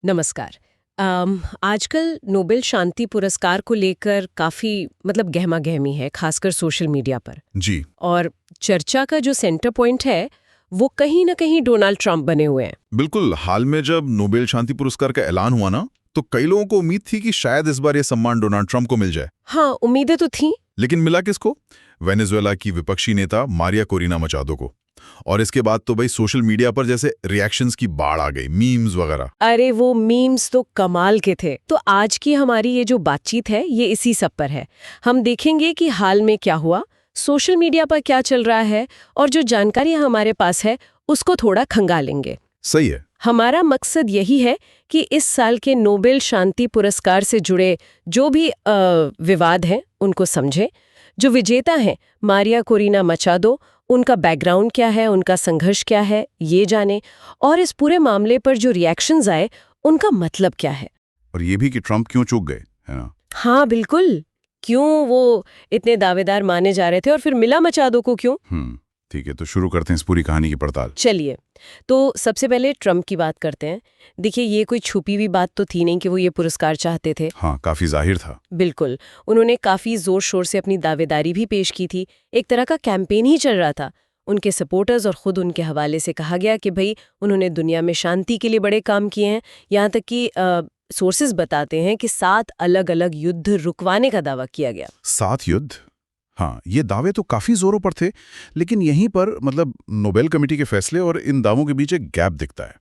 नमस्कार। आजकल नोबेल शांति पुरस्कार को लेकर काफी गहमा-गहमी है, खासकर सोशल मीडिया पर। जी। और चर्चा का जो सेंटर पॉइंट है वो कहीं ना कहीं डोनाल्ड ट्रंप बने हुए हैं। बिल्कुल। हाल में जब नोबेल शांति पुरस्कार का ऐलान हुआ ना, तो कई लोगों को उम्मीद थी कि शायद इस बार ये सम्मान डोनाल्ड ट्रंप को मिल जाए। हाँ, उम्मीदें तो थी। लेकिन मिला किसको? वेनेजुएला की विपक्षी नेता मारिया कोरिना मचादो को। और इसके बाद तो भाई सोशल मीडिया पर जैसे रिएक्शंस की बाढ़ आ गई, मीम्स वगैरह। अरे वो मीम्स तो कमाल के थे। तो आज की हमारी ये जो बातचीत है ये इसी सब पर है। हम देखेंगे कि हाल में क्या हुआ, सोशल मीडिया पर क्या चल रहा है, और जो जानकारी हमारे पास है उसको थोड़ा खंगालेंगे। सही है। हमारा मकसद यही है कि इस साल के नोबेल शांति पुरस्कार से जुड़े जो भी विवाद हैं उनको समझें। जो विजेता हैं मारिया कोरिना मचादो, उनका बैकग्राउंड क्या है, उनका संघर्ष क्या है, ये जाने। और इस पूरे मामले पर जो रिएक्शंस आए उनका मतलब क्या है। और ये भी कि ट्रंप क्यों चूक गए, है ना? हाँ बिल्कुल, क्यों वो इतने दावेदार माने जा रहे थे और फिर मिला मचादो को क्यों। ठीक है, तो शुरू करते हैं इस पूरी कहानी की पड़ताल। चलिए, तो सबसे पहले ट्रंप की बात करते हैं। देखिए, ये कोई छुपी हुई बात तो थी नहीं कि वो ये पुरस्कार चाहते थे। हाँ, काफी जाहिर था। बिल्कुल, उन्होंने काफी जोर शोर से अपनी दावेदारी भी पेश की थी। एक तरह का कैंपेन ही चल रहा था। उनके सपोर्टर्स और खुद उनके हवाले से कहा गया कि भाई उन्होंने दुनिया में शांति के लिए बड़े काम किए हैं। यहाँ तक कि सोर्सेज बताते हैं कि 7 अलग-अलग युद्ध रुकवाने का दावा किया गया। 7 युद्ध? हाँ, ये दावे तो काफी जोरों पर थे, लेकिन यहीं पर नोबेल कमेटी के फैसले और इन दावों के बीच एक गैप दिखता है।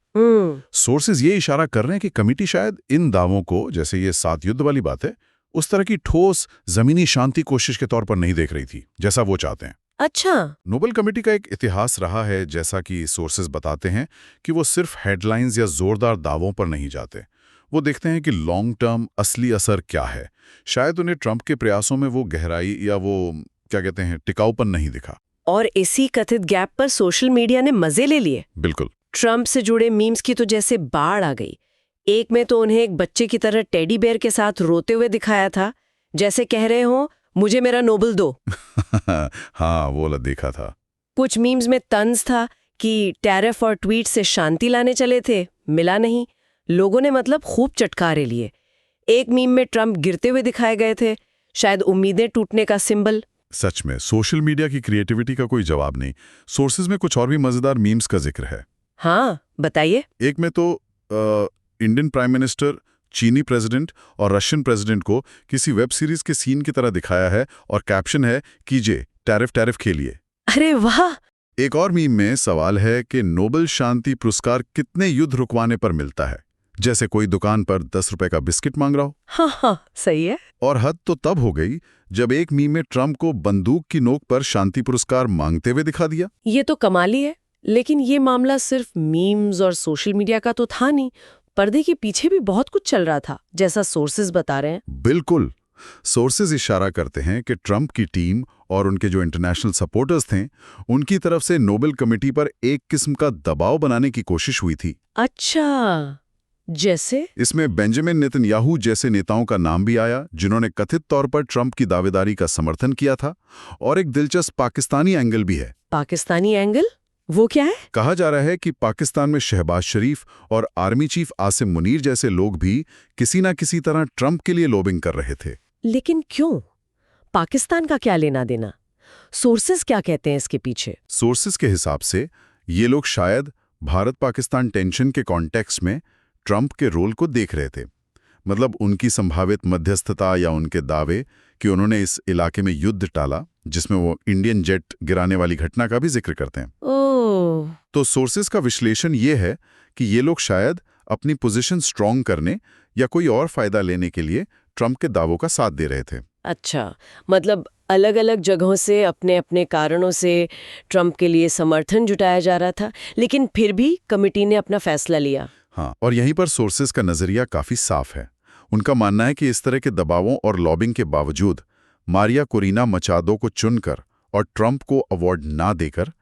सोर्सेज ये इशारा कर रहे हैं कि कमेटी शायद इन दावों को, जैसे ये 7 युद्ध वाली बात है, उस तरह की ठोस जमीनी शांति कोशिश के तौर पर नहीं देख रही थी, जैसा वो चाहते हैं। अच्छा। नोबेल कमेटी का एक इतिहास रहा है, जैसा कि सोर्सेज बताते हैं, कि वो सिर्फ हेडलाइंस या जोरदार दावों पर नहीं जाते। वो देखते हैं कि लॉन्ग टर्म असली असर क्या है। शायद उन्हें ट्रंप के प्रयासों में वो गहराई या वो क्या कहते हैं टिकाऊपन नहीं दिखा। और इसी कथित गैप पर सोशल मीडिया ने मजे ले लिए। बिल्कुल। ट्रंप से जुड़े मीम्स की तो जैसे बाढ़ आ गई। एक में तो उन्हें एक बच्चे की तरह टेडी बेयर के साथ रोते हुए दिखाया था, जैसे कह रहे हो मुझे मेरा नोबेल दो। हाँ, वो वाला देखा था। कुछ मीम्स में तंज था कि टैरिफ और ट्वीट से शांति लाने चले थे, मिला नहीं। लोगों ने खूब चटकारे लिए। एक मीम में ट्रंप गिरते हुए दिखाए गए थे, शायद उम्मीदें टूटने का सिंबल। सच में सोशल मीडिया की क्रिएटिविटी का कोई जवाब नहीं। सोर्सेज में कुछ और भी मजेदार मीम्स का जिक्र है। हाँ, बताइए। एक में तो इंडियन प्राइम मिनिस्टर, चीनी प्रेसिडेंट और रशियन प्रेसिडेंट को किसी वेब सीरीज के सीन की तरह दिखाया है और कैप्शन है, कीजिए टैरिफ खेलिए। अरे वाह। एक और मीम में सवाल है कि नोबेल शांति पुरस्कार कितने युद्ध रुकवाने पर मिलता है, जैसे कोई दुकान पर 10 रुपए का बिस्किट मांग रहा हो। हाँ, सही है। और हद तो तब हो गई जब एक मीम में ट्रंप को बंदूक की नोक पर शांति पुरस्कार मांगते हुए दिखा दिया। ये तो कमाली है। लेकिन ये मामला सिर्फ मीम्स और सोशल मीडिया का तो था नहीं, पर्दे के पीछे भी बहुत कुछ चल रहा था, जैसा सोर्सेज बता रहे हैं। बिल्कुल। सोर्सेज इशारा करते हैं कि ट्रंप की टीम और उनके जो इंटरनेशनल सपोर्टर्स थे, उनकी तरफ से नोबेल कमेटी पर एक किस्म का दबाव बनाने की कोशिश हुई थी। अच्छा, जैसे? इसमें बेंजामिन नेतन्याहू जैसे नेताओं का नाम भी आया, जिन्होंने कथित तौर पर ट्रंप की दावेदारी का समर्थन किया था। और एक दिलचस्प पाकिस्तानी एंगल भी है। पाकिस्तानी एंगल? वो क्या है? कहा जा रहा है कि पाकिस्तान में शहबाज शरीफ और आर्मी चीफ आसिम मुनीर जैसे लोग भी किसी न किसी तरह ट्रंप के लिए लॉबिंग कर रहे थे। लेकिन क्यों? पाकिस्तान का क्या लेना देना? सोर्सेज क्या कहते हैं इसके पीछे? सोर्सेज के हिसाब से ये लोग शायद भारत पाकिस्तान टेंशन के कॉन्टेक्स्ट में ट्रंप के रोल को देख रहे थे। उनकी संभावित मध्यस्थता या उनके दावे कि उन्होंने इस इलाके में युद्ध टाला, जिसमें वो इंडियन जेट गिराने वाली घटना का भी जिक्र करते हैं। ओह। तो सोर्सेज का विश्लेषण ये है कि ये लोग शायद अपनी पोजीशन स्ट्रॉन्ग करने या कोई और फायदा लेने के लिए ट्रंप के दावों का साथ दे रहे थे। अच्छा, अलग अलग जगहों से अपने अपने कारणों से ट्रंप के लिए समर्थन जुटाया जा रहा था, लेकिन फिर भी कमेटी ने अपना फैसला लिया। हाँ, और यहीं पर सोर्सेज का नजरिया काफी साफ है। उनका मानना है कि इस तरह के दबावों और लॉबिंग के बावजूद मारिया कोरिना मचादो को चुनकर और ट्रंप को अवार्ड ना देकर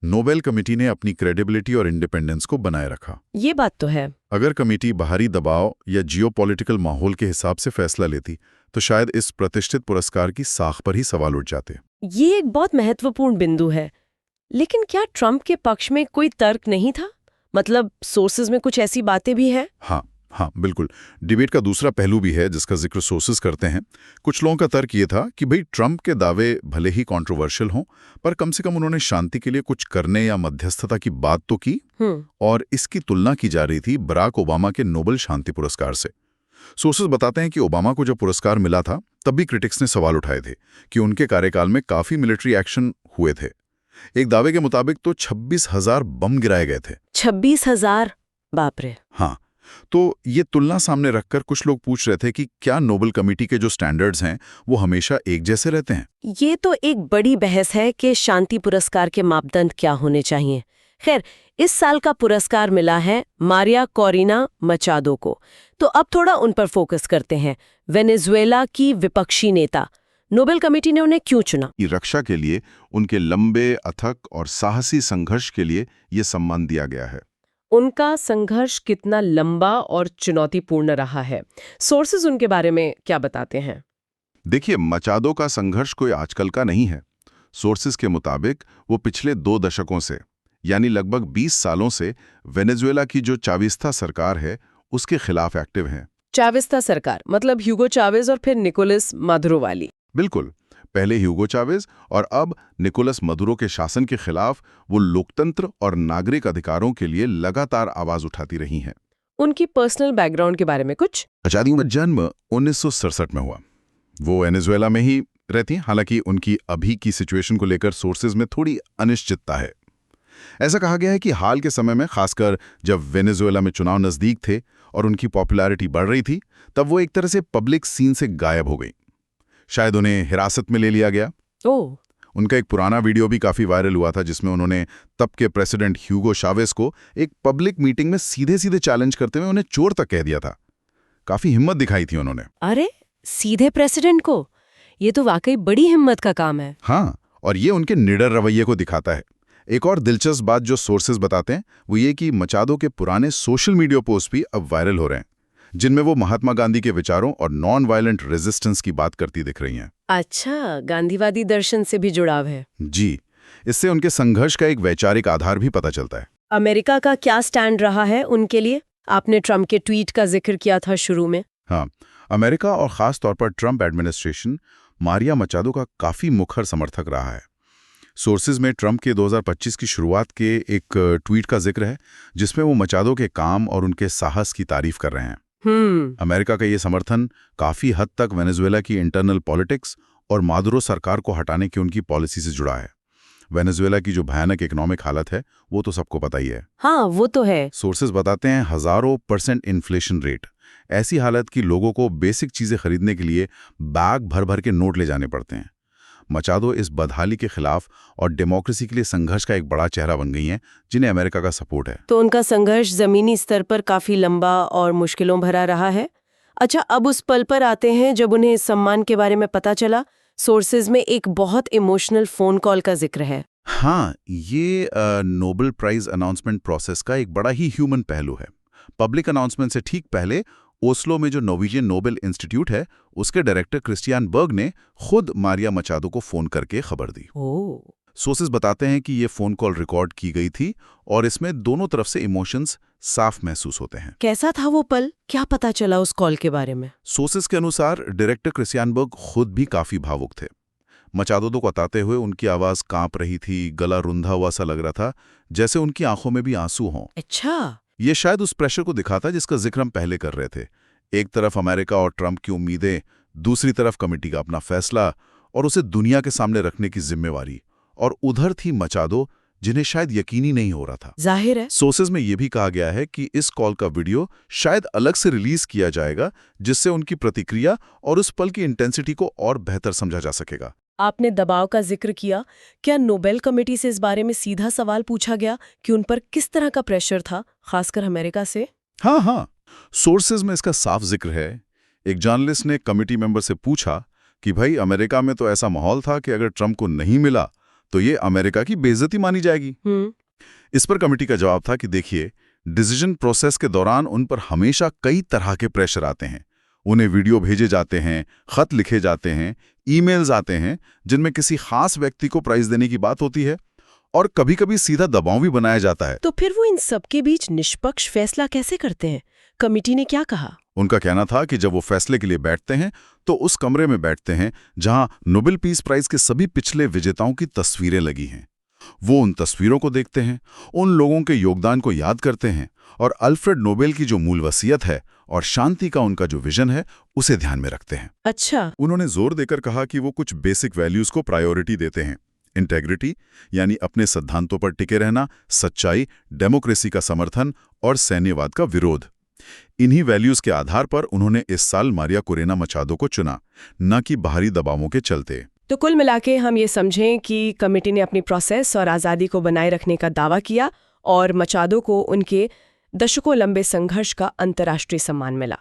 नोबेल कमेटी ने अपनी क्रेडिबिलिटी और इंडिपेंडेंस को बनाए रखा। ये बात तो है। अगर कमेटी बाहरी दबाव या जियोपॉलिटिकल माहौल के हिसाब से फैसला लेती, तो शायद इस प्रतिष्ठित पुरस्कार की साख पर ही सवाल उठ जाते। ये एक बहुत महत्वपूर्ण बिंदु है। लेकिन क्या ट्रंप के पक्ष में कोई तर्क नहीं था? सोर्सेज में कुछ ऐसी बातें भी हैं? हाँ, हाँ बिल्कुल। डिबेट का दूसरा पहलू भी है जिसका जिक्र सोर्सेज करते हैं। कुछ लोगों का तर्क ये था कि भाई ट्रंप के दावे भले ही कंट्रोवर्शियल हों, पर कम से कम उन्होंने शांति के लिए कुछ करने या मध्यस्थता की बात तो की। और इसकी तुलना की जा रही थी बराक ओबामा के नोबेल शांति पुरस्कार से। सोर्सेज बताते हैं कि ओबामा को जब पुरस्कार मिला था तब भी क्रिटिक्स ने सवाल उठाए थे कि उनके कार्यकाल में काफी मिलिट्री एक्शन हुए थे। एक दावे के मुताबिक तो 26,000 बम गिराए गए थे। 26,000? बाप रे। हाँ, तो ये तुलना सामने रखकर कुछ लोग पूछ रहे थे कि क्या नोबेल कमेटी के जो स्टैंडर्ड्स हैं वो हमेशा एक जैसे रहते हैं। ये तो एक बड़ी बहस है कि शांति पुरस्कार के मापदंड क्या होने चाहिए। खैर, इस साल का पुरस्कार मिला है मारिया कोरिना मचादो को, तो अब थोड़ा उन पर फोकस करते हैं। वेनेजुएला की विपक्षी नेता, नोबेल कमेटी ने उन्हें क्यों चुना? की रक्षा के लिए उनके लंबे, अथक और साहसी संघर्ष के लिए ये सम्मान दिया गया है। उनका संघर्ष कितना लंबा और चुनौतीपूर्ण रहा है, सोर्सेज उनके बारे में क्या बताते हैं? देखिए, मचादो का संघर्ष कोई आजकल का नहीं है। सोर्सेज के मुताबिक वो पिछले 2 दशकों से, यानी लगभग 20 सालों से वेनेजुएला की जो चाविस्ता सरकार है उसके खिलाफ एक्टिव हैं। चाविस्ता सरकार मतलब ह्यूगो चावेज और फिर निकोलस मादुरो वाली? बिल्कुल। पहले ह्यूगो चावेज और अब निकोलस मदुरो के शासन के खिलाफ वो लोकतंत्र और नागरिक अधिकारों के लिए लगातार आवाज उठाती रही हैं। उनकी पर्सनल बैकग्राउंड के बारे में कुछ? मचादो का जन्म 1967 में हुआ। वो वेनेजुएला में ही रहती हैं, हालांकि उनकी अभी की सिचुएशन को लेकर सोर्सेज में थोड़ी अनिश्चितता है। ऐसा कहा गया है कि हाल के समय में, खासकर जब वेनेजुएला में चुनाव नजदीक थे और उनकी पॉपुलैरिटी बढ़ रही थी, तब वो एक तरह से पब्लिक सीन से गायब हो गई। शायद उन्हें हिरासत में ले लिया गया। ओह। उनका एक पुराना वीडियो भी काफी वायरल हुआ था जिसमें उन्होंने तब के प्रेसिडेंट ह्यूगो चावेज को एक पब्लिक मीटिंग में सीधे सीधे चैलेंज करते हुए उन्हें चोर तक कह दिया था। काफी हिम्मत दिखाई थी उन्होंने। अरे, सीधे प्रेसिडेंट को? ये तो वाकई बड़ी हिम्मत का काम है। हाँ, और ये उनके निडर रवैये को दिखाता है। एक और दिलचस्प बात जो सोर्सेज बताते हैं वो ये कि मचादो के पुराने सोशल मीडिया पोस्ट भी अब वायरल हो रहे हैं, जिनमें वो महात्मा गांधी के विचारों और नॉन वायलेंट रेजिस्टेंस की बात करती दिख रही हैं। अच्छा, गांधीवादी दर्शन से भी जुड़ाव है। जी, इससे उनके संघर्ष का एक वैचारिक आधार भी पता चलता है। अमेरिका का क्या स्टैंड रहा है उनके लिए? आपने ट्रंप के ट्वीट का जिक्र किया था शुरू में। हाँ, अमेरिका और खास तौर पर ट्रंप एडमिनिस्ट्रेशन मारिया मचादो का काफी मुखर समर्थक रहा है। सोर्सेज में ट्रंप के 2025 की शुरुआत के एक ट्वीट का जिक्र है जिसमें वो मचादो के काम और उनके साहस की तारीफ कर रहे हैं। अमेरिका का ये समर्थन काफी हद तक वेनेजुएला की इंटरनल पॉलिटिक्स और मादुरो सरकार को हटाने की उनकी पॉलिसी से जुड़ा है। वेनेजुएला की जो भयानक इकोनॉमिक हालत है वो तो सबको पता ही है। हाँ, वो तो है। सोर्सेज बताते हैं हजारों % इन्फ्लेशन रेट, ऐसी हालत कि लोगों को बेसिक चीजें खरीदने के लिए बैग भर भर के नोट ले जाने पड़ते हैं। मचादो इस बदहाली के खिलाफ और डेमोक्रेसी के लिए संघर्ष का एक बड़ा चेहरा बन गई हैं, जिन्हें अमेरिका का सपोर्ट है। तो उनका संघर्ष जमीनी स्तर पर काफी लंबा और मुश्किलों भरा रहा है। अच्छा, अब उस पल पर आते हैं जब उन्हें इस सम्मान के बारे में पता चला। सोर्सेज में एक बहुत इमोशनल फोन कॉल का जिक्र है। हाँ, ये नोबेल प्राइज अनाउंसमेंट प्रोसेस का एक बड़ा ही ह्यूमन पहलू है। पब्लिक अनाउंसमेंट से ठीक पहले ओस्लो में जो नॉर्वेजियन नोबेल इंस्टीट्यूट है उसके डायरेक्टर क्रिस्टियान बर्ग ने खुद मारिया मचादो को फोन करके खबर दी। सोर्सेज बताते हैं कि ये फोन कॉल रिकॉर्ड की गई थी और इसमें दोनों तरफ से इमोशंस साफ महसूस होते हैं। कैसा था वो पल? क्या पता चला उस कॉल के बारे में? सोर्सेज के अनुसार डायरेक्टर क्रिस्टियान बर्ग खुद भी काफी भावुक थे। मचादो को बताते हुए उनकी आवाज कांप रही थी, गला रुंधा हुआ सा लग रहा था, जैसे उनकी आंखों में भी आंसू हों। अच्छा, ये शायद उस प्रेशर को दिखाता जिसका जिक्र हम पहले कर रहे थे। एक तरफ अमेरिका और ट्रंप की उम्मीदें, दूसरी तरफ कमेटी का अपना फैसला और उसे दुनिया के सामने रखने की जिम्मेवारी, और उधर थी मचादो जिन्हें शायद यकीन ही नहीं हो रहा था। जाहिर है। सोर्सेज में यह भी कहा गया है कि इस कॉल का वीडियो शायद अलग से रिलीज किया जाएगा जिससे उनकी प्रतिक्रिया और उस पल की इंटेंसिटी को और बेहतर समझा जा सकेगा। आपने दबाव का जिक्र किया, क्या नोबेल कमेटी से इस बारे में सीधा सवाल पूछा गया कि उन पर किस तरह का प्रेशर था, खासकर अमेरिका से? हाँ, सोर्सेज में इसका साफ जिक्र है। एक जर्नलिस्ट ने कमेटी मेंबर से पूछा कि भाई, अमेरिका में तो ऐसा माहौल था कि अगर ट्रंप को नहीं मिला तो ये अमेरिका की बेइज्जती मानी जाएगी। इस पर कमेटी का जवाब था कि देखिए, डिसीजन प्रोसेस के दौरान उन पर हमेशा कई तरह के प्रेशर आते हैं। उन्हें वीडियो भेजे जाते हैं, खत लिखे जाते हैं, ईमेल्स आते हैं जिनमें किसी खास व्यक्ति को प्राइज देने की बात होती है, और कभी-कभी सीधा दबाव भी बनाया जाता है। तो फिर वो इन सबके बीच निष्पक्ष फैसला कैसे करते हैं? कमिटी ने क्या कहा? उनका कहना था कि जब वो फैसले के लिए बैठते हैं तो उस कमरे में बैठते हैं जहां नोबेल पीस प्राइज के सभी पिछले विजेताओं की तस्वीरें लगी हैं। वो उन तस्वीरों को देखते हैं, उन लोगों के योगदान को याद करते हैं और अल्फ्रेड नोबेल की जो मूल वसीयत है और शांति का उनका जो विजन है उसे ध्यान में रखते हैं। अच्छा। उन्होंने जोर देकर कहा कि वो कुछ बेसिक वैल्यूज को प्रायोरिटी देते हैं। इंटेग्रिटी यानी अपने सिद्धांतों पर टिके रहना, सच्चाई, डेमोक्रेसी का समर्थन और सैन्यवाद का विरोध। इन्हीं वैल्यूज के आधार पर उन्होंने इस साल मारिया कोरेना मचादो को चुना, न कि बाहरी दबावों के चलते। तो कुल मिलाके हम ये समझें कि कमेटी ने अपनी प्रोसेस और आज़ादी को बनाए रखने का दावा किया और मचादो को उनके दशकों लंबे संघर्ष का अंतर्राष्ट्रीय सम्मान मिला।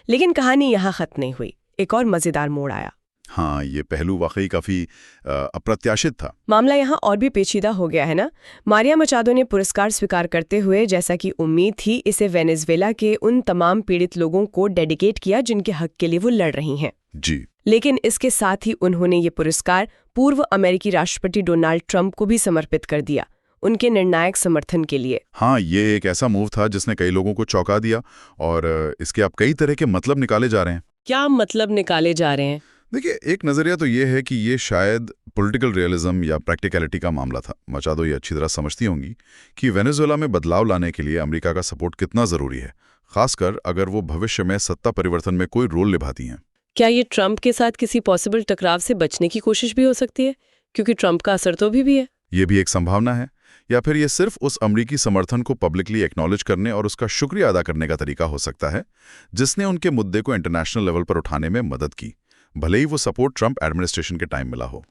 लेकिन कहानी यहाँ खत्म नहीं हुई, एक और मजेदार मोड़ आया। हाँ, ये पहलू वाकई काफी अप्रत्याशित था। मामला यहाँ और भी पेचीदा हो गया है ना। मारिया मचादो ने पुरस्कार स्वीकार करते हुए, जैसा कि उम्मीद थी, इसे वेनेजुएला के उन तमाम पीड़ित लोगों को डेडिकेट किया जिनके हक के लिए वो लड़ रही हैं। जी। लेकिन इसके साथ ही उन्होंने ये पुरस्कार पूर्व अमेरिकी राष्ट्रपति डोनाल्ड ट्रंप को भी समर्पित कर दिया, उनके निर्णायक समर्थन के लिए। हाँ, ये एक ऐसा मूव था जिसने कई लोगों को चौंका दिया और इसके अब कई तरह के मतलब निकाले जा रहे हैं। क्या मतलब निकाले जा रहे हैं? देखिए, एक नजरिया तो ये है कि ये शायद पॉलिटिकल रियलिज्म या प्रैक्टिकलिटी का मामला था। मचादो ये अच्छी तरह समझती होंगी कि वेनेजुएला में बदलाव लाने के लिए अमेरिका का सपोर्ट कितना जरूरी है, खासकर अगर वो भविष्य में सत्ता परिवर्तन में कोई रोल निभाती हैं। क्या ये ट्रंप के साथ किसी पॉसिबल टकराव से बचने की कोशिश भी हो सकती है, क्योंकि ट्रंप का असर तो भी है? ये भी एक संभावना है। या फिर ये सिर्फ उस अमेरिकी समर्थन को पब्लिकली एक्नॉलेज करने और उसका शुक्रिया अदा करने का तरीका हो सकता है जिसने उनके मुद्दे को इंटरनेशनल लेवल पर उठाने में मदद की, भले ही वो सपोर्ट ट्रंप एडमिनिस्ट्रेशन के टाइम मिला हो।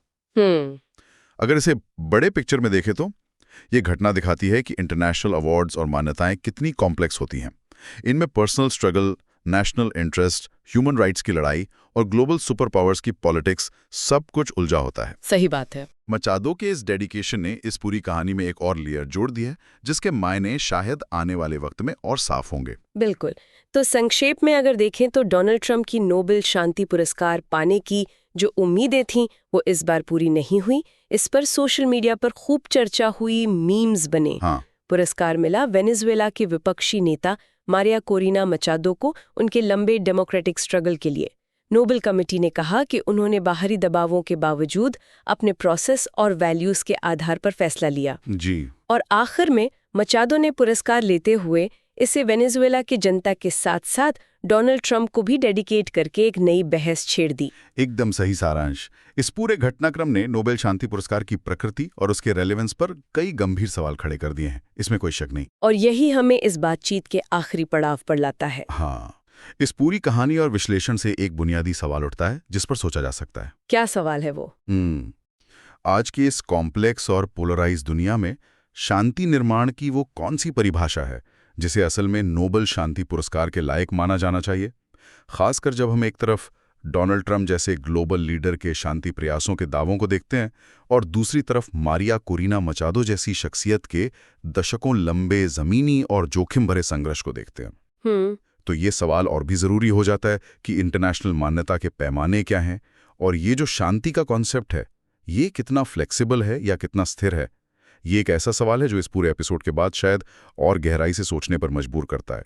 अगर इसे बड़े पिक्चर में देखें तो ये घटना दिखाती है कि इंटरनेशनल अवार्ड्स और मान्यताएं कितनी कॉम्प्लेक्स होती हैं। इनमें personal struggle, national interest, human rights की लड़ाई और ग्लोबल सुपर पावर्स की पॉलिटिक्स सब कुछ उलझा होता है। सही बात है। मचादो के इस डेडिकेशन ने इस पूरी कहानी में एक और लेयर जोड़ दी है जिसके मायने शायद आने वाले वक्त में और साफ होंगे। बिल्कुल। तो संक्षेप में अगर देखें तो डोनाल्ड ट्रंप की नोबेल शांति पुरस्कार पाने की जो उम्मीदें थीं वो इस बार पूरी नहीं हुई। इस पर सोशल मीडिया पर खूब चर्चा हुई, मीम्स बने। हाँ। पुरस्कार मिला वेनेजुएला के विपक्षी नेता मारिया कोरिना मचादो को उनके लंबे डेमोक्रेटिक स्ट्रगल के लिए। नोबेल कमेटी ने कहा कि उन्होंने बाहरी दबावों के बावजूद अपने प्रोसेस और वैल्यूज के आधार पर फैसला लिया। जी। और आखिर में मचादो ने पुरस्कार लेते हुए इसे वेनेजुएला की जनता के साथ साथ डोनाल्ड ट्रंप को भी डेडिकेट करके एक नई बहस छेड़ दी। एकदम सही सारांश। इस पूरे घटनाक्रम ने नोबेल शांति पुरस्कार की प्रकृति और उसके रेलेवेंस पर कई गंभीर सवाल खड़े कर दिए हैं, इसमें कोई शक नहीं। और यही हमें इस बातचीत के आखिरी पड़ाव पर लाता है। हाँ, इस पूरी कहानी और विश्लेषण से एक बुनियादी सवाल उठता है जिस पर सोचा जा सकता है। क्या सवाल है वो? आज की इस कॉम्प्लेक्स और पोलराइज दुनिया में शांति निर्माण की वो कौन सी परिभाषा है जिसे असल में नोबेल शांति पुरस्कार के लायक माना जाना चाहिए, खासकर जब हम एक तरफ डोनाल्ड ट्रंप जैसे ग्लोबल लीडर के शांति प्रयासों के दावों को देखते हैं और दूसरी तरफ मारिया कोरिना मचादो जैसी शख्सियत के दशकों लंबे जमीनी और जोखिम भरे संघर्ष को देखते हैं। तो ये सवाल और भी जरूरी हो जाता है कि इंटरनेशनल मान्यता के पैमाने क्या हैं और ये जो शांति का कॉन्सेप्ट है ये कितना फ्लेक्सिबल है या कितना स्थिर है। ये एक ऐसा सवाल है जो इस पूरे एपिसोड के बाद शायद और गहराई से सोचने पर मजबूर करता है।